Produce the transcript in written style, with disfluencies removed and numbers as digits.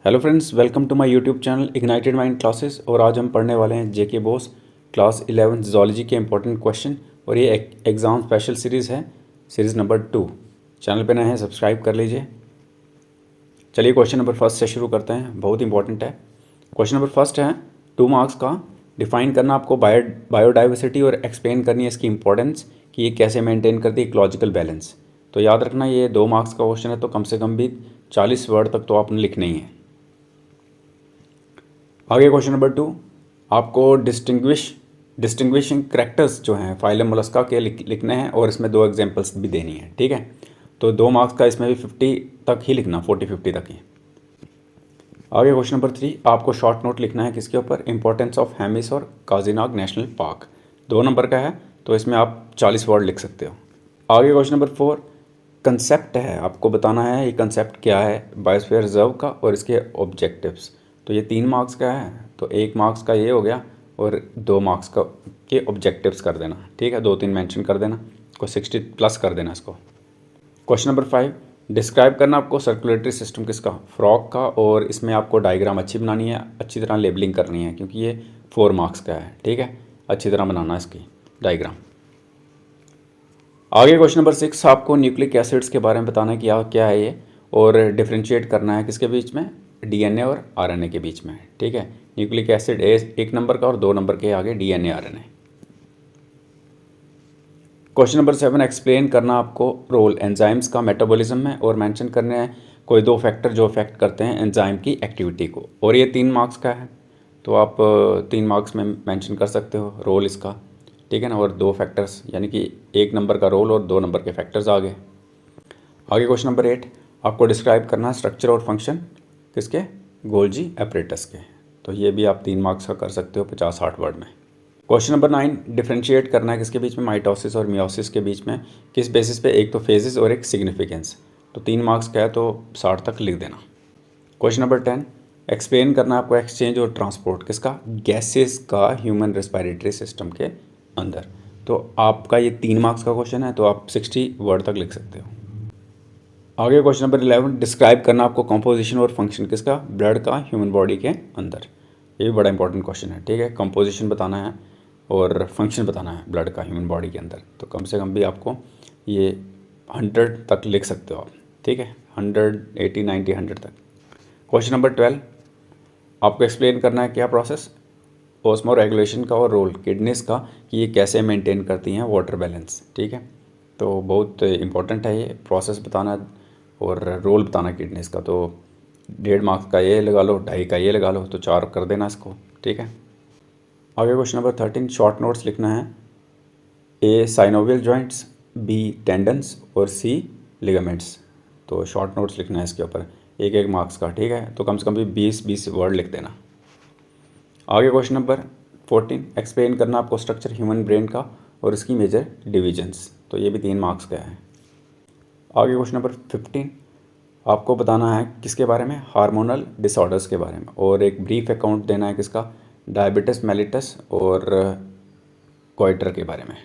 Hello friends, welcome to my YouTube channel ignited mind classes. और आज हम पढ़ने वाले हैं जेके बोस क्लास 11 ज़ूलॉजी के इंपॉर्टेंट क्वेश्चन। और ये एग्ज़ाम स्पेशल सीरीज़ है, सीरीज़ नंबर 2। चैनल पे नए हैं, सब्सक्राइब कर लीजिए। चलिए क्वेश्चन नंबर फर्स्ट से शुरू करते हैं, बहुत इंपॉर्टेंट है। क्वेश्चन नंबर फर्स्ट है 2 मार्क्स का। डिफाइन करना आपको बायोडाइवर्सिटी और एक्सप्लेन करनी है इसकी इंपॉर्टेंस कि ये कैसे मेंटेन करती है इकोलॉजिकल बैलेंस। तो याद रखना ये 2 मार्क्स का क्वेश्चन है, तो कम से कम भी 40 वर्ड तक तो आपने लिखने ही है। आगे क्वेश्चन नंबर 2, आपको डिस्टिंग्विशिंग करैक्टर्स जो हैं फाइलम मोलस्का के लिखने हैं और इसमें 2 एग्जांपल्स भी देनी है। ठीक है, तो 2 मार्क्स का इसमें भी 50 तक ही लिखना, 40-50 तक ही। आगे क्वेश्चन नंबर 3, आपको शॉर्ट नोट लिखना है किसके ऊपर, इंपॉर्टेंस ऑफ हेमिस और काजीनाग नेशनल पार्क। 2 नंबर का है, तो इसमें आप 40 वर्ड लिख सकते हो। आगे क्वेश्चन नंबर 4, कंसेप्ट है, आपको बताना है ये कंसेप्ट क्या है बायोस्फीयर रिजर्व का और इसके ऑब्जेक्टिव्स। तो ये 3 मार्क्स का है, तो 1 मार्क्स का ये हो गया और 2 मार्क्स का के ऑब्जेक्टिव्स कर देना। ठीक है, 2-3 मेंशन कर देना, को 60 प्लस कर देना इसको। क्वेश्चन नंबर 5, डिस्क्राइब करना आपको सर्कुलेटरी सिस्टम किसका, फ्रॉग का। और इसमें आपको डायग्राम अच्छी बनानी है, अच्छी तरह लेबलिंग करनी है क्योंकि ये 4 मार्क्स का है। ठीक है, अच्छी तरह बनाना इसकी डायग्राम। आगे क्वेश्चन नंबर 6, आपको न्यूक्लिक एसिड्स के बारे में बताना है क्या क्या है ये, और डिफ्रेंशिएट करना है किसके बीच में, डीएनए और आरएनए के बीच में। ठीक है, न्यूक्लिक एसिड 1 नंबर का और 2 नंबर के आगे DNA RNA. Question number 7, explain करना आपको रोल एंजाइम्स का मेटाबॉलिज्म में, और मेंशन करने हैं कोई 2 फैक्टर जो अफेक्ट करते हैं एंजाइम की एक्टिविटी को। और ये 3 मार्क्स का है, तो आप 3 मार्क्स में मेंशन कर सकते हो रोल इसका। ठीक है ना, और 2 फैक्टर्स यानी कि 1 नंबर का रोल और 2 नंबर के फैक्टर्स आगे क्वेश्चन नंबर 8, आपको डिस्क्राइब करना स्ट्रक्चर और फंक्शन किसके, गोल्जी एपरेटस के। तो ये भी आप 3 मार्क्स का कर सकते हो 50-60 वर्ड में। क्वेश्चन नंबर 9, डिफरेंशिएट करना है किसके बीच में, माइटोसिस और मियोसिस के बीच में, किस बेसिस पे, एक तो फेजेस और एक सिग्निफिकेंस। तो 3 मार्क्स का है, तो 60 तक लिख देना। क्वेश्चन नंबर 10, एक्सप्लेन करना आपको एक्सचेंज और ट्रांसपोर्ट किसका, गैसेस का ह्यूमन रेस्पिरेटरी सिस्टम के अंदर। तो आपका ये 3 मार्क्स का क्वेश्चन है, तो आप 60 वर्ड तक लिख सकते हो। आगे क्वेश्चन नंबर 11, डिस्क्राइब करना आपको कंपोजिशन और फंक्शन किसका, ब्लड का ह्यूमन बॉडी के अंदर। ये भी बड़ा इंपॉर्टेंट क्वेश्चन है। ठीक है, कंपोजिशन बताना है और फंक्शन बताना है ब्लड का ह्यूमन बॉडी के अंदर। तो कम से कम भी आपको ये 100 तक लिख सकते हो आप। ठीक है, 100, 80, 90, 100 तक। क्वेश्चन नंबर 12, आपको एक्सप्लेन करना है क्या प्रोसेस, ऑस्मो रेगुलेशन का और रोल किडनीज का, कि ये कैसे मेंटेन करती हैं वाटर बैलेंस। ठीक है, तो बहुत इंपॉर्टेंट है ये प्रोसेस बताना और रोल बताना किडनीज का। तो 1.5 मार्क्स का ये लगा लो, 2.5 का ये लगा लो, तो 4 कर देना इसको। ठीक है, आगे क्वेश्चन नंबर 13, शॉर्ट नोट्स लिखना है, ए साइनोवियल जॉइंट्स, बी टेंडन्स और सी लिगामेंट्स। तो शॉर्ट नोट्स लिखना है इसके ऊपर, 1-1 मार्क्स का। ठीक है, तो कम से कम भी 20-20 वर्ड लिख देना। आगे क्वेश्चन नंबर 14, एक्सप्लेन करना आपको स्ट्रक्चर ह्यूमन ब्रेन का और इसकी मेजर डिविजन्स। तो ये भी 3 मार्क्स का है। आगे क्वेश्चन नंबर 15, आपको बताना है किसके बारे में, हार्मोनल डिसऑर्डर्स के बारे में, और एक ब्रीफ अकाउंट देना है किसका, डायबिटिस मेलिटस और गोइटर के बारे में।